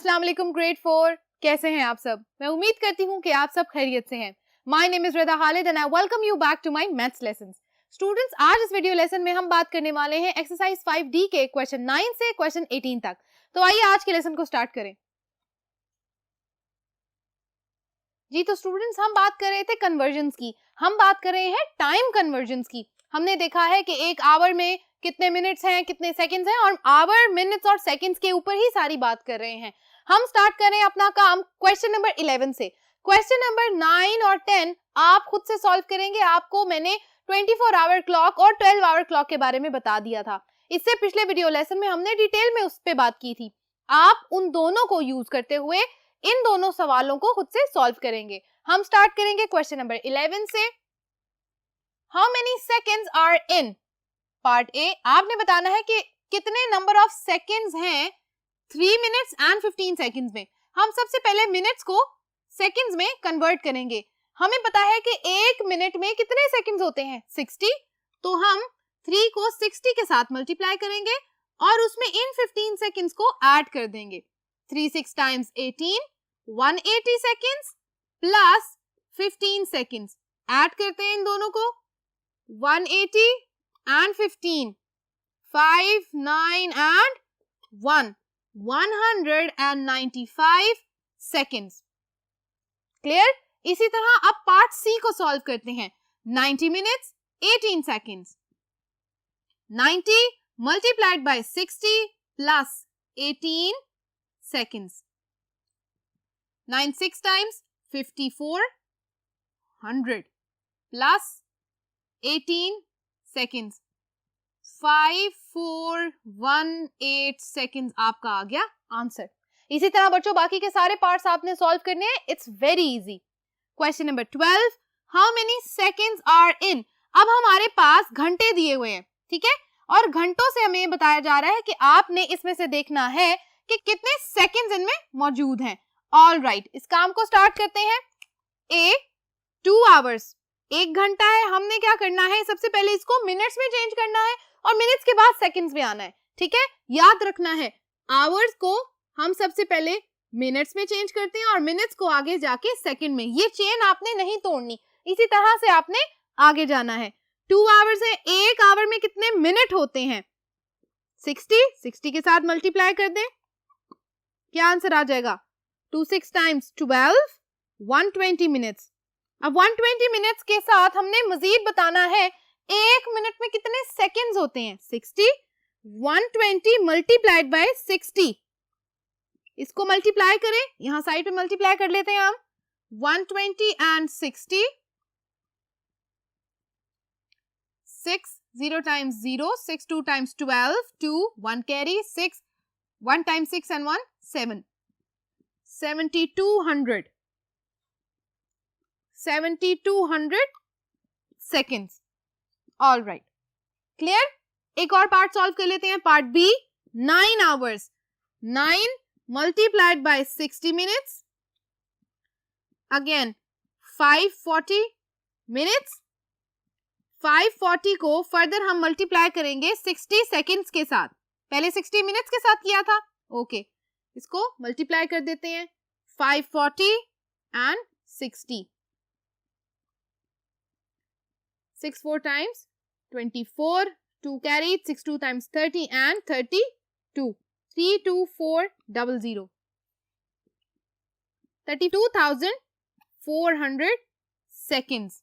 अस्सलाम वालेकुम ग्रेड 4, कैसे हैं आप सब? मैं उम्मीद करती हूँ कि आप सब खैरियत से हैं। My name is Rida Khalid and I welcome you back to my maths lessons. Students, आज इस वीडियो लेसन में हम बात करने वाले हैं एक्सरसाइज 5D के क्वेश्चन 9 से क्वेश्चन 18 तक। तो आइए आज के लेसन को स्टार्ट करें। जी तो स्टूडेंट्स, हम बात कर रहे थे कन्वर्जन्स की, हम बात कर रहे हैं टाइम कन्वर्जन्स की। हमने देखा है कि एक आवर में कितने मिनट्स हैं, कितने सेकंड्स हैं, और आवर, मिनट्स और सेकंड्स के ऊपर ही सारी बात कर रहे हैं। हम स्टार्ट कर रहे हैं अपना काम क्वेश्चन नंबर 11 से। क्वेश्चन नंबर 9 और 10 आप खुद से सॉल्व करेंगे। आपको मैंने 24 आवर क्लॉक और 12 आवर क्लॉक के बारे में बता दिया था। इससे पिछले वीडियो लेसन में हमने डिटेल में उस पर बात की थी। आप उन दोनों को यूज करते हुए इन दोनों सवालों को खुद से सॉल्व करेंगे। हम स्टार्ट करेंगे क्वेश्चन नंबर 11 से। How many seconds are in part A. आपने बताना है कि कितने नंबर ऑफ सेकेंड्स हैं 3 मिनट्स एंड 15 सेकेंड्स में। हम सबसे पहले मिनट्स को सेकेंड्स में कन्वर्ट करेंगे। हमें पता है कि एक मिनट में कितने सेकेंड्स होते हैं 60, तो हम 3 को 60 के साथ मल्टीप्लाई करेंगे और उसमें इन 15 सेकेंड्स को ऐड कर देंगे। 3 6 times 18, 180 seconds plus 15 seconds. Add करते हैं इन दोनों को, 180 and 15, 5, 9 and 1, 195 seconds। क्लियर? इसी तरह अब पार्ट सी को सॉल्व करते हैं। 90 minutes 18 seconds. 90 multiplied by 60 plus 18 seconds. 9 6 times 54, 100 plus 18 seconds. 5418 seconds आपका आ गया आंसर। इसी तरह बच्चों बाकी के सारे पार्ट्स आपने सॉल्व करने हैं। It's very easy. Question number 12, how many seconds are in. अब हमारे पास घंटे दिए हुए हैं, ठीक है, और घंटों से हमें बताया जा रहा है कि आपने इसमें से देखना है कि कितने सेकेंड्स इनमें मौजूद हैं। ऑल राइट, इस काम को स्टार्ट करते हैं। ए 2 आवर्स, 1 घंटा है। हमने क्या करना है, सबसे पहले इसको मिनट्स में चेंज करना है और मिनट्स के बाद सेकंड्स में आना है, ठीक है। याद रखना है, आवर्स को हम सबसे पहले मिनट्स में चेंज करते हैं और मिनट्स को आगे जाके सेकंड में। ये चेन आपने नहीं तोड़नी, इसी तरह से आपने आगे जाना है। 2 आवर्स है, एक आवर में कितने मिनट होते हैं 60 के साथ मल्टीप्लाई कर दें, क्या आंसर आ जाएगा 2 6 टाइम्स 12, 120 मिनट्स। अब 120 मिनट्स के साथ हमने मजीद बताना है एक मिनट में कितने सेकेंड्स होते हैं 60, 120 मल्टीप्लाइड बाय 60। इसको मल्टीप्लाई करें, यहां साइड पे मल्टीप्लाई कर लेते हैं हम। 120 and 60, 6 0 times 0, 6 2 times 12, 2 1 carry, 6 1 times 6 and 1 7, 7200 seconds. All right, clear? एक और पार्ट सॉल्व कर लेते हैं, part B. 9 hours, 9 multiplied by 60 minutes, again 540 minutes. 540 को फर्दर हम मल्टीप्लाई करेंगे 60 सेकेंड्स के साथ। पहले 60 मिनट्स के साथ किया था, ओके, इसको मल्टीप्लाई कर देते हैं 540 and 60। 6 4 times 24, 2 carried, 6 2 times 30 and 32, 32400, 32,400 seconds।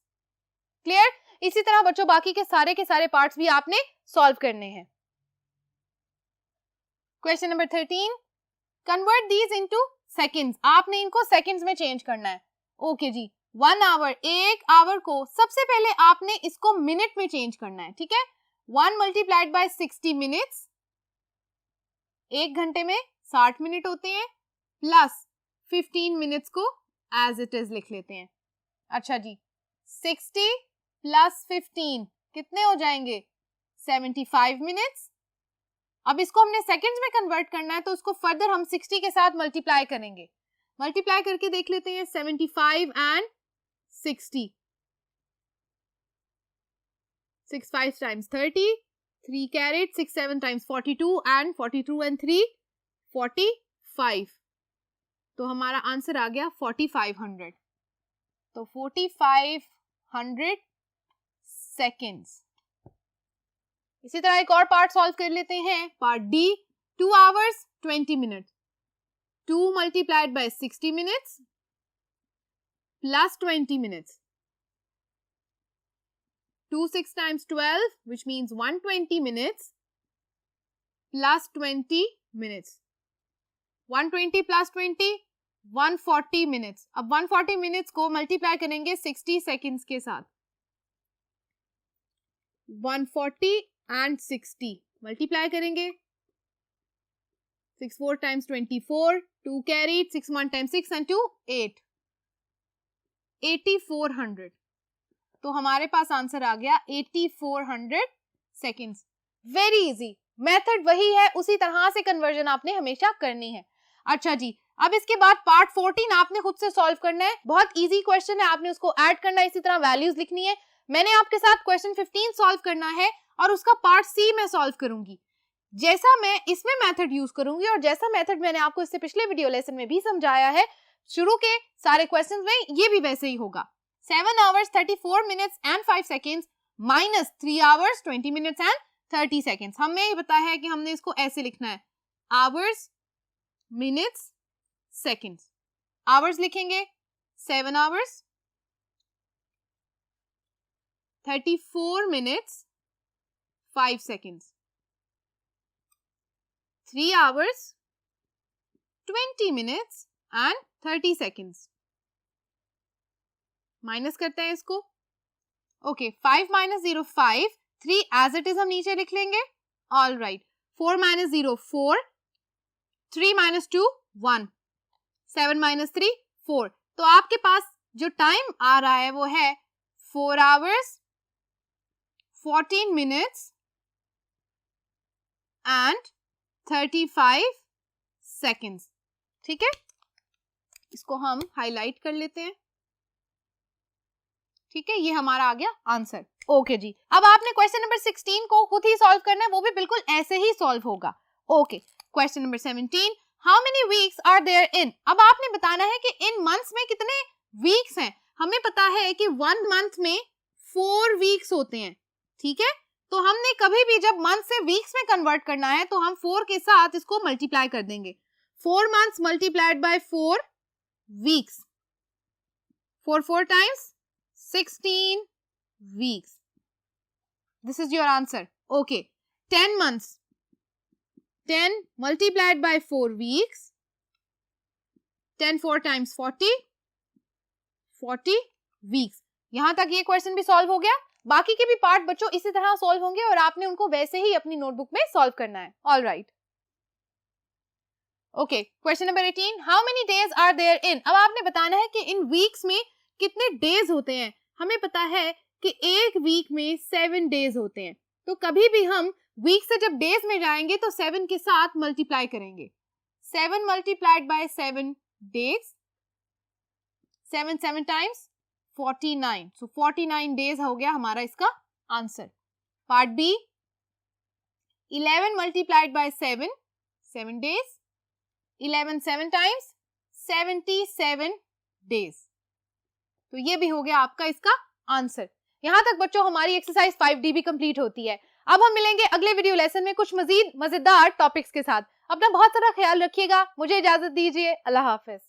Clear? इसी तरह बच्चों बाकी के सारे पार्ट्स भी आपने सॉल्व करने हैं। Question number 13, convert these into seconds. आपने इनको सेकंड्स में चेंज करना है। ओके जी, 1 आवर, एक आवर को सबसे पहले आपने इसको मिनट में चेंज करना है, ठीक है। 1 मल्टीप्लाइड बाय 60 मिनट्स, एक घंटे में 60 मिनट होते हैं, प्लस 15 मिनट्स को एज इट इज लिख लेते हैं। अच्छा जी, 60 प्लस 15 कितने हो जाएंगे 75 मिनट्स। अब इसको हमने सेकंड्स में कन्वर्ट करना है, तो उसको फर्दर हम 60 के साथ मल्टीप्लाई करेंगे। मल्टीप्लाई करके देख लेते हैं, 75 and 60, 6 5 times 30, 3 carried, 6 7 times 42 and 42 and 3 45, तो हमारा आंसर आ गया 4500। तो 4500 सेकेंड्स। इसी तरह एक और पार्ट सॉल्व कर लेते हैं, part D. 2 hours 20 minute, 2 multiplied by 60 minutes plus 20 minutes. 2 6 times 12, which means 120 minutes plus 20 minutes. 120 plus 20, 140 minutes. अब 140 minutes को मल्टीप्लाई करेंगे 60 सेकेंड्स के साथ। 140 and 60 मल्टीप्लाई करेंगे। 6 4 times 24, 2 carried, 6 1 times 6 and 2 8, 8400। तो हमारे पास आंसर आ गया 8400 सेकेंड्स। वेरी इजी, मेथड वही है, उसी तरह से कन्वर्जन आपने हमेशा करनी है। अच्छा जी, अब इसके बाद पार्ट 14 आपने खुद से सॉल्व करना है। बहुत इजी क्वेश्चन है, आपने उसको ऐड करना है, इसी तरह वैल्यूज लिखनी है। मैंने आपके साथ क्वेश्चन 15 सॉल्व करना है और उसका पार्ट सी मैं सॉल्व करूंगी। जैसा मैं इसमें मेथड यूज करूंगी और जैसा मेथड मैंने आपको इससे पिछले वीडियो लेसन में भी समझाया है, शुरू के सारे क्वेश्चंस में ये भी वैसे ही होगा। 7 hours 34 minutes and 5 seconds minus 3 hours 20 minutes and 30 seconds। हमें ये पता है कि हमने इसको ऐसे लिखना है, hours minutes seconds। hours लिखेंगे 7 hours 34 minutes 5 seconds, 3 hours 20 minutes and 30 seconds। Minus करते हैं इसको। Okay, 5 minus 0 5, 3 as it is हम नीचे लिख लेंगे। All right, 4 minus 0 4, 3 minus 2 1, 7 minus 3 4। तो आपके पास जो टाइम आ रहा है वो है 4 hours 14 minutes and 35 seconds। ठीक है, इसको हम हाईलाइट कर लेते हैं। ठीक है, ये हमारा आ गया आंसर। ओके जी, अब आपने क्वेश्चन नंबर 16 को खुद ही सॉल्व करना है, वो भी बिल्कुल ऐसे ही सॉल्व होगा। Okay, question number 17, how many weeks are there in. अब आपने बताना है कि इन मंथ्स में कितने वीक्स हैं। हमें पता है कि 1 मंथ में 4 वीक्स होते हैं। ठीक है, तो हमने कभी भी जब मंथ से वीक्स में कन्वर्ट करना है तो हम 4 के साथ इसको मल्टीप्लाई कर देंगे। 4 months multiplied by 4 weeks, 4 4 times 16 weeks. This is your answer. Okay, 10 months, 10 multiplied by 4 weeks, 10 4 times 40, 40 weeks। यहां तक ये क्वेश्चन भी सॉल्व हो गया। बाकी के भी पार्ट बच्चों इसी तरह सॉल्व होंगे और आपने उनको वैसे ही अपनी नोटबुक में सॉल्व करना है। All right, okay, question number 18, how many days are there in. अब आपने बताना है कि इन वीक्स में कितने डेज होते हैं। हमें पता है कि एक वीक में 7 डेज होते हैं, तो कभी भी हम वीक से जब डेज में जाएंगे तो 7 के साथ मल्टीप्लाई करेंगे। 7 multiplied by 7 days, 7 7 times 49, so 49 days हो गया हमारा इसका answer. Part B, 11 multiplied by 7, 7 days, 11 7 times 77 days. तो ये भी हो गया आपका इसका आंसर। यहां तक बच्चों हमारी एक्सरसाइज 5D भी कंप्लीट होती है। अब हम मिलेंगे अगले वीडियो लेसन में कुछ मजीद मजेदार टॉपिक्स के साथ। अपना बहुत सारा ख्याल रखिएगा, मुझे इजाजत दीजिए, अल्लाह हाफिज।